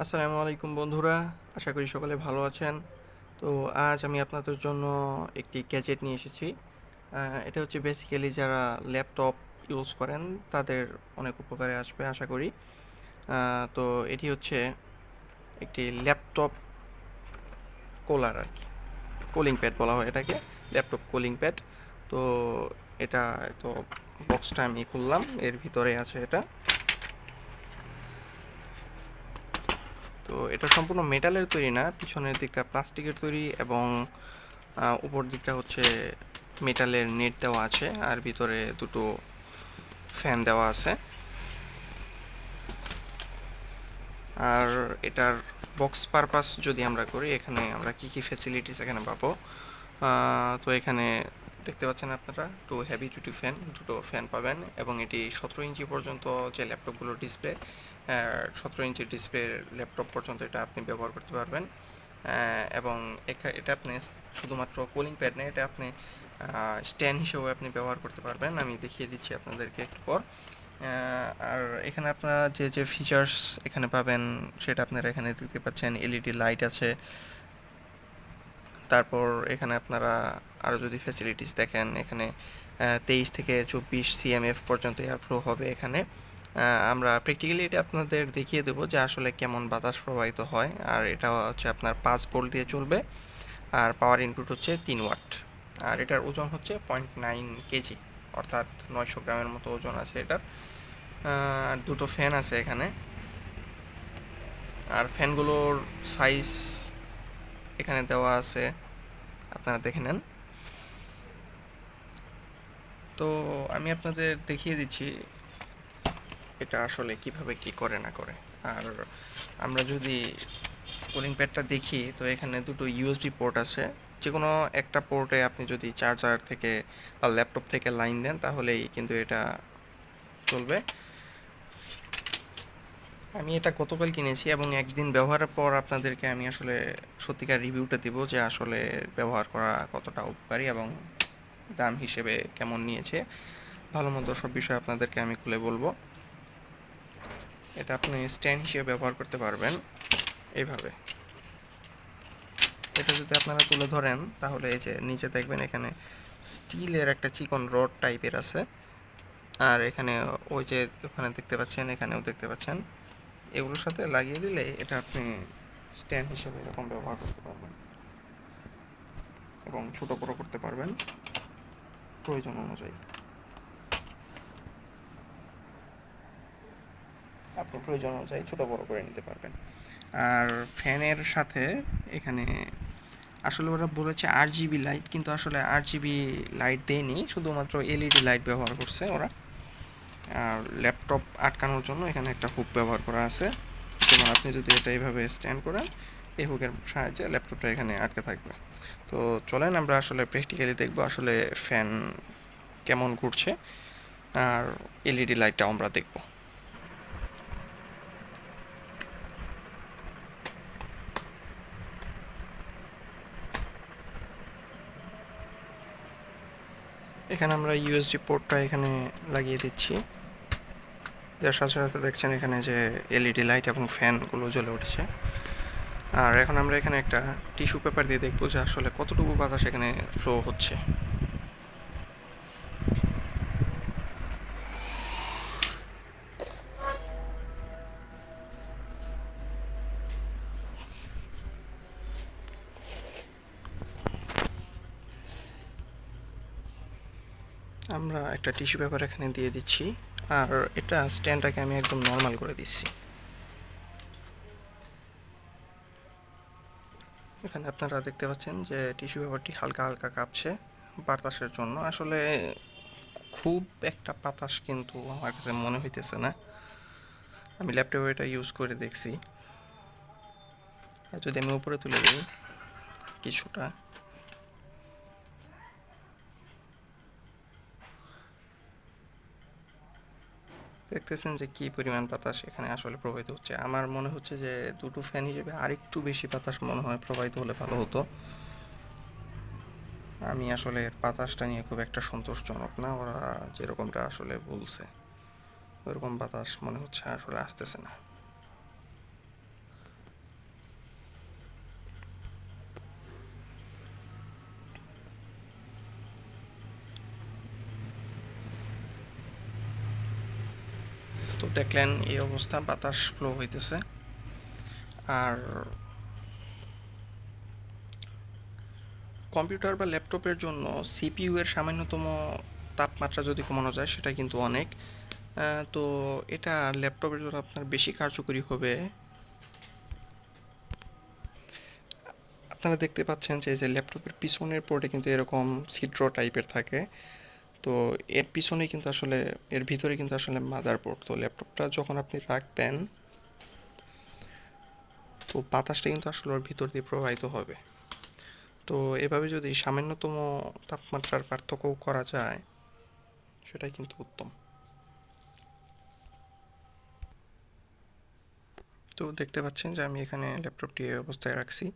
আসসালামু আলাইকুম বন্ধুরা, আশা করি সকলে ভালো আছেন। তো আজ আমি আপনাদের জন্য একটি গ্যাজেট নিয়ে এসেছি। এটা হচ্ছে বেসিক্যালি যারা ল্যাপটপ ইউজ করেন তাদের অনেক উপকারে আসবে আশা করি। তো এটি হচ্ছে একটি ল্যাপটপ কুলার আর কি, কুলিং প্যাড বলা হয় এটাকে, ল্যাপটপ কুলিং প্যাড। তো এটা তো বক্সটা আমি খুললাম, এর ভিতরে আছে এটা। তো এটা সম্পূর্ণ মেটালের তৈরি না, পিছনের দিকটা প্লাস্টিকের তৈরি এবং উপর দিকটা হচ্ছে মেটালের নেট দেওয়া আছে, আর ভিতরে দুটো ফ্যান দেওয়া আছে। আর এটার বক্স পারপাস যদি আমরা করি, এখানে আমরা কি কি ফ্যাসিলিটিস এখানে পাবো। তো এখানে দেখতে পাচ্ছেন আপনারা টু হেভি ডিউটি ফ্যান, দুটো ফ্যান পাবেন এবং এটি 17 ইঞ্চি পর্যন্ত যে ল্যাপটপগুলোর ডিসপ্লে, 17 ইঞ্চি ডিসপ্লে ল্যাপটপ পর্যন্ত এটা আপনি ব্যবহার করতে পারবেন। এবং এটা আপনি শুধুমাত্র কুলিং প্যাড নেই, এটা আপনি স্ট্যান্ড হিসেবে আপনি ব্যবহার করতে পারবেন। আমি দেখিয়ে দিচ্ছি আপনাদেরকে একটু পর। আর এখানে আপনারা যে যে ফিচার্স এখানে পাবেন সেটা আপনারা এখানে দেখতে পাচ্ছেন। এলইডি লাইট আছে, তারপর এখানে আপনারা আরও যদি ফ্যাসিলিটিস দেখেন, এখানে 23 থেকে 24 সিএমএফ পর্যন্ত এয়ার ফ্লো হবে এখানে। আমরা প্র্যাকটিক্যালি এটা আপনাদের দেখিয়ে দেবো যে আসলে কেমন বাতাস প্রবাহিত হয়। আর এটা হচ্ছে আপনার 5 ভোল্ট দিয়ে চলবে, আর পাওয়ার ইনপুট হচ্ছে 3 ওয়াট। আর এটার ওজন হচ্ছে 0.9 কেজি, অর্থাৎ 900 গ্রামের মতো ওজন আছে এটার। আর দুটো ফ্যান আছে এখানে, আর ফ্যানগুলোর সাইজ এখানে দেওয়া আছে, আপনারা দেখে নেন। তো আমি আপনাদের দেখিয়ে দিচ্ছি এটা আসলে কিভাবে কি করে না করে। আর আমরা যদি কুলিং প্যাডটা দেখি, তো এখানে দুটো ইউএসবি পোর্ট আছে। যে কোনো একটা পোর্টে আপনি যদি চার্জার থেকে বা ল্যাপটপ থেকে লাইন দেন তাহলেই কিন্তু এটা চলবে। আমি এটা গতকাল কিনেছি এবং একদিন ব্যবহারের পর আপনাদেরকে আমি আসলে সত্যিকার রিভিউটা দিব যে আসলে ব্যবহার করা কতটা উপকারী এবং দাম হিসেবে কেমন নিয়েছে। ভালো মন্দ সব বিষয় আপনাদেরকে আমি খুলে বলবো। এটা আপনি স্ট্যান্ড হিসেবে ব্যবহার করতে পারবেন এইভাবে। এটা যদি আপনারা তুলে ধরেন তাহলে এই যে নিচে দেখবেন এখানে স্টিলের একটা চিকন রড টাইপের আছে, আর এখানে ওই যে ওখানে দেখতে পাচ্ছেন, এখানেও দেখতে পাচ্ছেন, এগুলোর সাথে লাগিয়ে দিলে এটা আপনি স্ট্যান্ড হিসেবে এরকম ব্যবহার করতে পারবেন এবং ছোটো বড়ো করতে পারবেন প্রয়োজন অনুযায়ী। আপনি প্রয়োজন অনুযায়ী ছোটো বড়ো করে নিতে পারবেন। আর ফ্যানের সাথে এখানে আসলে ওরা বলেছে 8 জিবি লাইট, কিন্তু আসলে 8 জিবি লাইট দেয়নি, শুধুমাত্র এলইডি লাইট ব্যবহার করছে ওরা। আর ল্যাপটপ আটকানোর জন্য এখানে একটা হুক ব্যবহার করা আছে, যেমন আপনি যদি এটা এইভাবে স্ট্যান্ড করেন, এই হুকের সাহায্যে ল্যাপটপটা এখানে আটকে থাকবে। তো চলেন আমরা আসলে প্র্যাকটিক্যালি দেখবো আসলে ফ্যান কেমন ঘুরছে, আর এলইডি লাইটটাও আমরা দেখব। এখানে আমরা ইউএসবি পোর্টটা এখানে লাগিয়ে দিচ্ছি, যার সাথে সাথে দেখছেন এখানে যে এলইডি লাইট এবং ফ্যানগুলো জ্বলে উঠছে। আর এখন আমরা এখানে একটা টিস্যু পেপার দিয়ে দেখবো যে আসলে কতটুকু বাতাস এখানে ফ্লো হচ্ছে। আমরা একটা টিস্যু পেপার এখানে দিয়ে দিচ্ছি, আর এটা স্ট্যান্ডটাকে আমি একদম নর্মাল করে দিচ্ছি। এখানে আপনারা দেখতে পাচ্ছেন যে টিস্যু পেপারটি হালকা হালকা কাঁপছে বাতাসের জন্য। আসলে খুব একটা বাতাস কিন্তু আমার কাছে মনে হইতেছে না, আমি ল্যাপটপে এটা ইউজ করে দেখছি। আর যদি আমি উপরে তুলে দিই কিছুটা, দেখতেছেন যে কী পরিমাণ বাতাস এখানে আসলে প্রবাহিত হচ্ছে। আমার মনে হচ্ছে যে দুটো ফ্যান হিসেবে আরেকটু বেশি বাতাস মনে হয় প্রবাহিত হলে ভালো হতো। আমি আসলে বাতাসটা নিয়ে খুব একটা সন্তোষজনক না, ওরা যেরকমটা আসলে বলছে ওরকম বাতাস মনে হচ্ছে আসলে আসতেছে না। দেখলেন এই অবস্থা, বাতাস ফ্লো হইতেছে। আর কম্পিউটার বা ল্যাপটপের জন্য সিপিইউ এর সামান্যতম তাপমাত্রা যদি কমানো যায় সেটা কিন্তু অনেক। তো এটা ল্যাপটপের জন্য আপনার বেশি কার্যকরী হবে। আপনারা দেখতে পাচ্ছেন যে ল্যাপটপের পিছনের পোর্টে কিন্তু এরকম ছিদ্র টাইপের থাকে। তো এর পিছনে কিন্তু আসলে, এর ভিতরে কিন্তু আসলে মাদারবোর্ড। তো ল্যাপটপটা যখন আপনি রাখবেন, তো বাতাসটা কিন্তু আসলে ওর ভিতর দিয়ে প্রবাহিত হবে। তো এভাবে যদি সামান্যতম তাপমাত্রার পার্থক্য করা যায়, সেটাই কিন্তু উত্তম। তো দেখতে পাচ্ছেন যে আমি এখানে ল্যাপটপটি এই অবস্থায় রাখছি।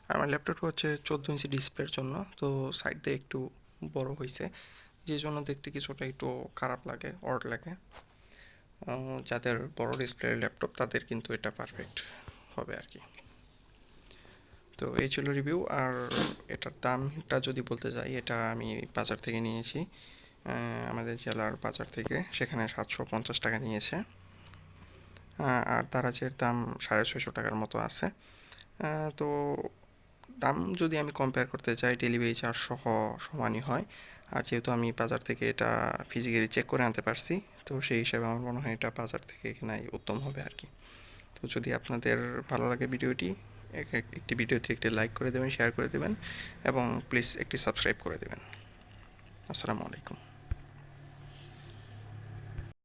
আর আমার ল্যাপটপটা হচ্ছে 14 ইঞ্চি ডিসপ্লের জন্য, তো সাইড দিয়ে একটু বড় হয়েছে, যে জন্য দেখতে কিছুটা একটু খারাপ লাগে, অড লাগে। যাদের বড় ডিসপ্লের ল্যাপটপ তাদের কিন্তু এটা পারফেক্ট হবে আর কি। তো এই ছিল রিভিউ। আর এটার দামটা যদি বলতে যাই, এটা আমি বাজার থেকে নিয়েছি, আমাদের জেলার বাজার থেকে। সেখানে 750 টাকা নিয়েছে। আর দারাজের দাম 650 টাকার মতো আছে। তো দাম যদি আমি কম্পেয়ার করতে চাই, ডেলিভারি চার্জ সহ সমানই হয়। আর যেহেতু আমি বাজার থেকে এটা ফিজিক্যালি চেক করে আনতে পারছি, তো সেই হিসাবে আমার মনে হয় এটা বাজার থেকে কেনাই উত্তম হবে আর কি। তো যদি আপনাদের ভালো লাগে ভিডিওটি, একটি ভিডিওটি একটি লাইক করে দেবেন, শেয়ার করে দেবেন এবং প্লিজ একটি সাবস্ক্রাইব করে দেবেন। আসসালামু আলাইকুম।